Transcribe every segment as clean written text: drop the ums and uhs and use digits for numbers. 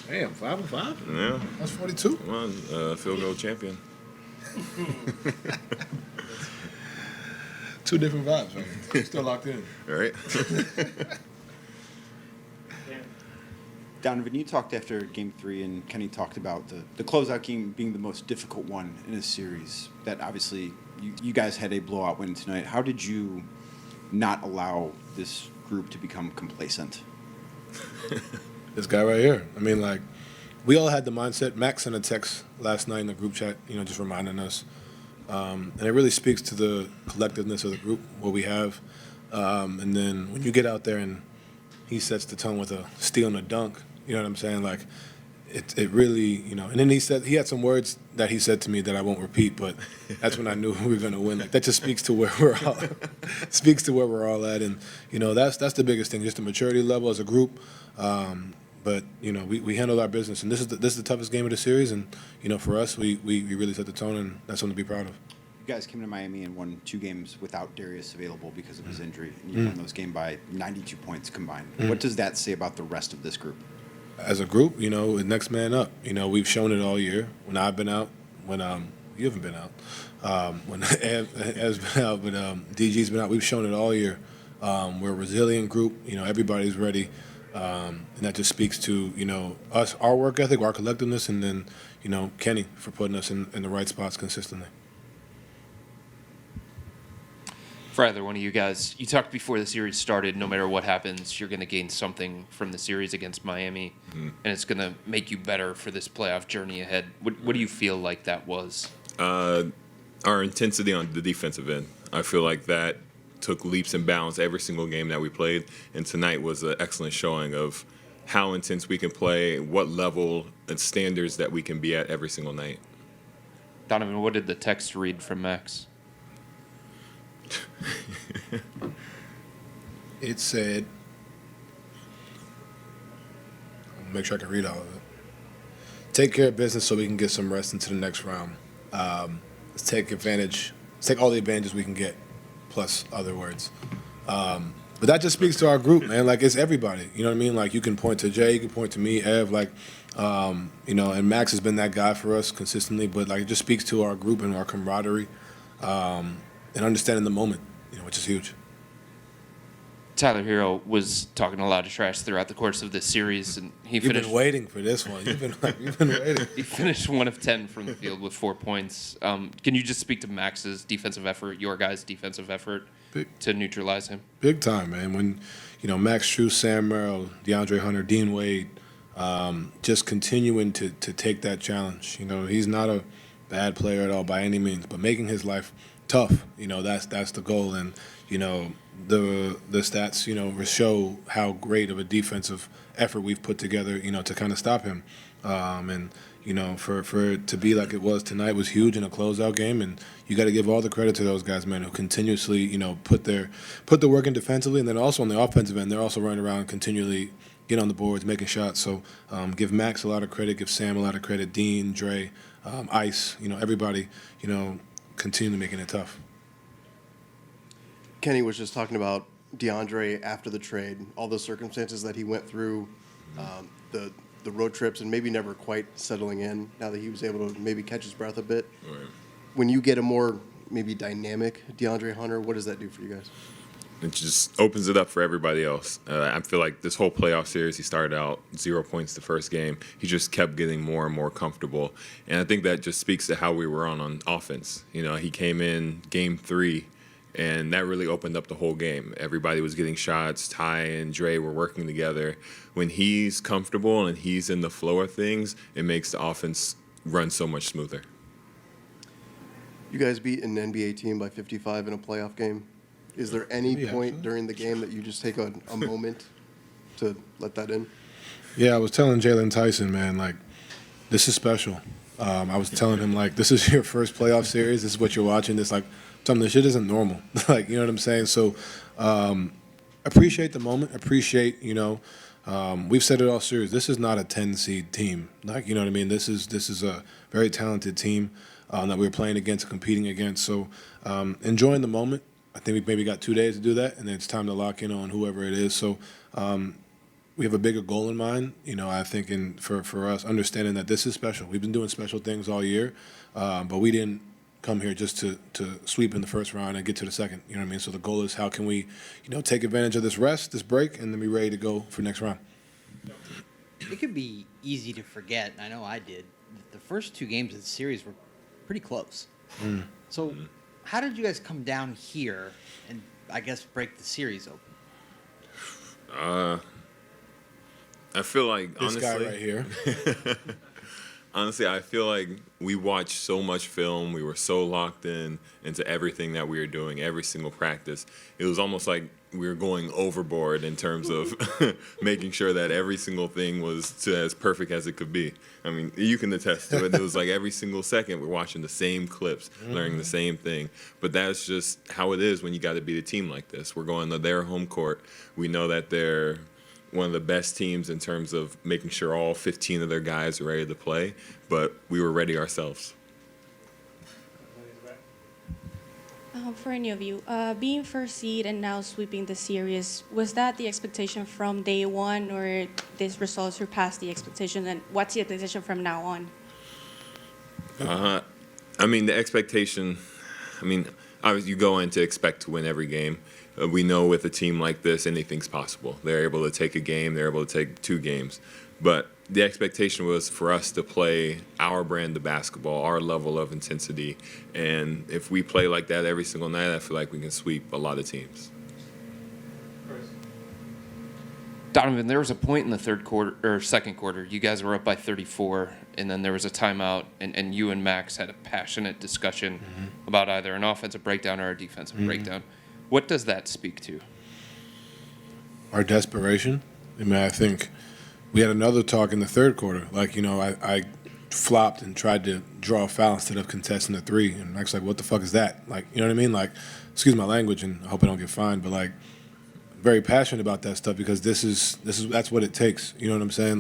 Damn, 5-5. Yeah. That's 42. Come on, field goal champion. Two different vibes, right? Still locked in. All right. Donovan, you talked after Game 3, and Kenny talked about the closeout game being the most difficult one in a series. That obviously you guys had a blowout win tonight. How did you not allow this group to become complacent? This guy right here. I mean, like, we all had the mindset. Max sent a text last night in the group chat, just reminding us. And it really speaks to the collectiveness of the group, what we have. And then when you get out there and he sets the tone with a steal and a dunk, you know what I'm saying? Like, it really, And then he had some words that he said to me that I won't repeat, but that's when I knew we were going to win. Like, that just speaks to where we're all at, and that's the biggest thing, just the maturity level as a group. But we handled our business, and this is the toughest game of the series, and for us, we really set the tone, and that's something to be proud of. You guys came to Miami and won 2 games without Darius available because of his injury, and you won those games by 92 points combined. What does that say about the rest of this group? As a group, next man up. We've shown it all year. When I've been out, when you haven't been out, when Ev's been out, but DG's been out, we've shown it all year. We're a resilient group. Everybody's ready, and that just speaks to us, our work ethic, our collectiveness, and then Kenny for putting us in the right spots consistently. For either one of you guys, you talked before the series started, no matter what happens, you're going to gain something from the series against Miami, and it's going to make you better for this playoff journey ahead. What do you feel like that was? Our intensity on the defensive end. I feel like that took leaps and bounds every single game that we played, and tonight was an excellent showing of how intense we can play, what level and standards that we can be at every single night. Donovan, what did the text read from Max? It said, I'll make sure I can read all of it. Take care of business so we can get some rest into the next round. Let's take all the advantages we can get, plus other words. But that just speaks to our group, man. Like, it's everybody. You know what I mean? Like, you can point to Jay, you can point to me, Ev, like, and Max has been that guy for us consistently. But, like, it just speaks to our group and our camaraderie. And understanding the moment, which is huge. Tyler Hero was talking a lot of trash throughout the course of this series, and You've been waiting for this one. You've been waiting. He finished 1 of 10 from the field with 4 points. Can you just speak to Max's defensive effort, your guys' defensive effort, to neutralize him? Big time, man. When Max Strus, Sam Merrill, DeAndre Hunter, Dean Wade, just continuing to take that challenge. He's not a bad player at all by any means, but making his life tough, that's the goal, and the stats show how great of a defensive effort we've put together to kind of stop him, and for it to be like it was tonight was huge in a closeout game, and you got to give all the credit to those guys, man, who continuously put the work in defensively, and then also on the offensive end they're also running around and continually get on the boards, making shots. So give Max a lot of credit, give Sam a lot of credit, Dean, Dre, Ice, everybody, continue making it tough. Kenny was just talking about DeAndre after the trade, all the circumstances that he went through, the road trips, and maybe never quite settling in now that he was able to maybe catch his breath a bit. Right. When you get a more maybe dynamic DeAndre Hunter, what does that do for you guys? It just opens it up for everybody else. I feel like this whole playoff series, he started out 0 points the first game. He just kept getting more and more comfortable. And I think that just speaks to how we were on offense. He came in Game 3, and that really opened up the whole game. Everybody was getting shots. Ty and Dre were working together. When he's comfortable and he's in the flow of things, it makes the offense run so much smoother. You guys beat an NBA team by 55 in a playoff game. Is there any point during the game that you just take a moment to let that in? Yeah, I was telling Jalen Tyson, man, like, this is special. I was telling him, like, this is your first playoff series. This is what you're watching. It's like, something this shit isn't normal. Like, you know what I'm saying? So appreciate the moment. Appreciate, we've said it all series. This is not a 10-seed team. Like, you know what I mean? This is a very talented team that we're playing against, competing against. So enjoying the moment. I think we maybe got 2 days to do that, and then it's time to lock in on whoever it is. So we have a bigger goal in mind. I think for us, understanding that this is special. We've been doing special things all year, but we didn't come here just to sweep in the first round and get to the second. You know what I mean? So the goal is how can we, take advantage of this rest, this break, and then be ready to go for next round. It could be easy to forget. I know I did. The first 2 games of the series were pretty close. So how did you guys come down here and, I guess, break the series open? I feel like, This honestly, guy right here. honestly, I feel like we watched so much film. We were so locked into everything that we were doing, every single practice. It was almost like we were going overboard in terms of making sure that every single thing was as perfect as it could be. I mean, you can attest to it. It was like every single second we're watching the same clips, learning the same thing. But that's just how it is when you got to beat a team like this. We're going to their home court. We know that they're one of the best teams in terms of making sure all 15 of their guys are ready to play, but we were ready ourselves. For any of you, being first seed and now sweeping the series, was that the expectation from day one, or this result surpassed the expectation? And what's the expectation from now on? I mean, the expectation, obviously you go in to expect to win every game. We know with a team like this, anything's possible. They're able to take a game, they're able to take 2 games. But the expectation was for us to play our brand of basketball, our level of intensity. And if we play like that every single night, I feel like we can sweep a lot of teams. Donovan, there was a point in the second quarter, you guys were up by 34, and then there was a timeout, and you and Max had a passionate discussion about either an offensive breakdown or a defensive breakdown. What does that speak to? Our desperation. I think we had another talk in the third quarter. I flopped and tried to draw a foul instead of contesting the 3. And Max like, what the fuck is that? You know what I mean? Excuse my language, and I hope I don't get fined, but very passionate about that stuff because that's what it takes. You know what I'm saying?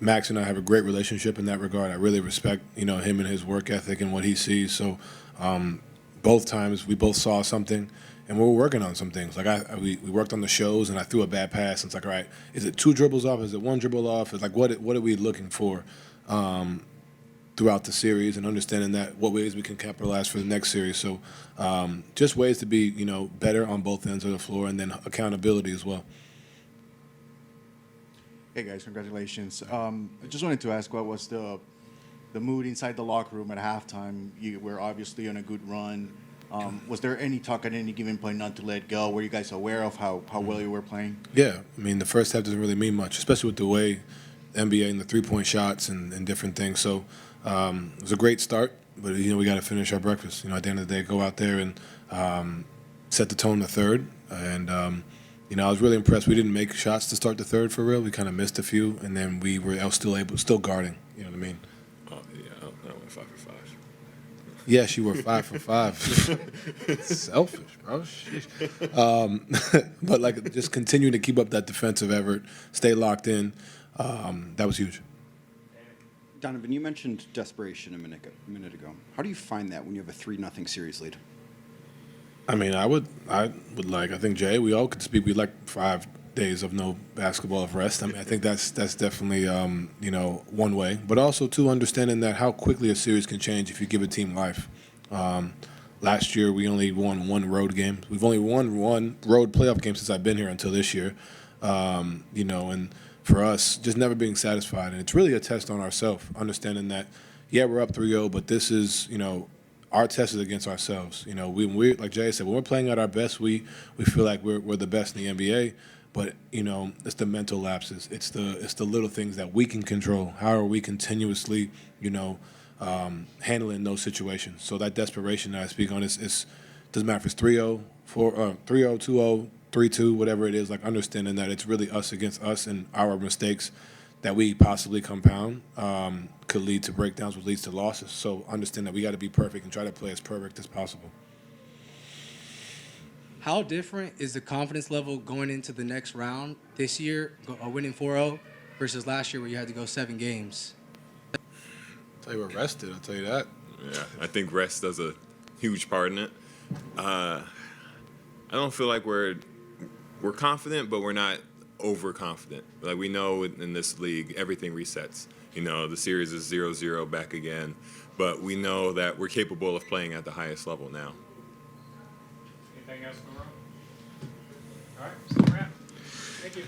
Max and I have a great relationship in that regard. I really respect, him and his work ethic and what he sees. So both times we both saw something, and we were working on some things. We worked on the shows, and I threw a bad pass. And it's all right, is it 2 dribbles off? Is it 1 dribble off? It's what are we looking for throughout the series, and understanding that what ways we can capitalize for the next series. So just ways to be, better on both ends of the floor, and then accountability as well. Hey guys, congratulations. I just wanted to ask, what was the mood inside the locker room at halftime? You were obviously on a good run. Was there any talk at any given point not to let go? Were you guys aware of how well you were playing? Yeah, the first half doesn't really mean much, especially with the way the NBA and the 3-point shots and different things. So it was a great start, but we got to finish our breakfast. At the end of the day, go out there and set the tone in the third. And I was really impressed. We didn't make shots to start the third for real. We kind of missed a few, and then I was still guarding. You know what I mean? Oh, yeah, I went 5 for 5. Yes, you were 5 for 5. Selfish, bro. But just continue to keep up that defensive effort, stay locked in. That was huge. Donovan, you mentioned desperation a minute ago. How do you find that when you have a 3-0 series lead? I think Jay, we all could speak. We 5 days of no basketball of rest. I think that's definitely one way, but also too understanding that how quickly a series can change if you give a team life. Last year we only won 1 road game. We've only won 1 road playoff game since I've been here until this year. And for us, just never being satisfied, and it's really a test on ourselves, understanding that we're up 3-0, but this is our test is against ourselves. We like Jay said, when we're playing at our best, we feel like we're the best in the NBA. But it's the mental lapses. It's the little things that we can control. How are we continuously, handling those situations? So that desperation that I speak on is doesn't matter if it's 3-0, 3-0, 2-0, 3-2, whatever it is. Understanding that it's really us against us, and our mistakes that we possibly compound could lead to breakdowns, which leads to losses. So understand that we got to be perfect and try to play as perfect as possible. How different is the confidence level going into the next round this year, winning 4-0, versus last year where you had to go 7 games? I'll tell you we're rested, I'll tell you that. Yeah, I think rest does a huge part in it. I don't feel like we're confident, but we're not overconfident. Like, we know in this league, everything resets. You know, the series is 0-0 back again. But we know that we're capable of playing at the highest level now. Anything else, Laura? All right, so wrap. Thank you.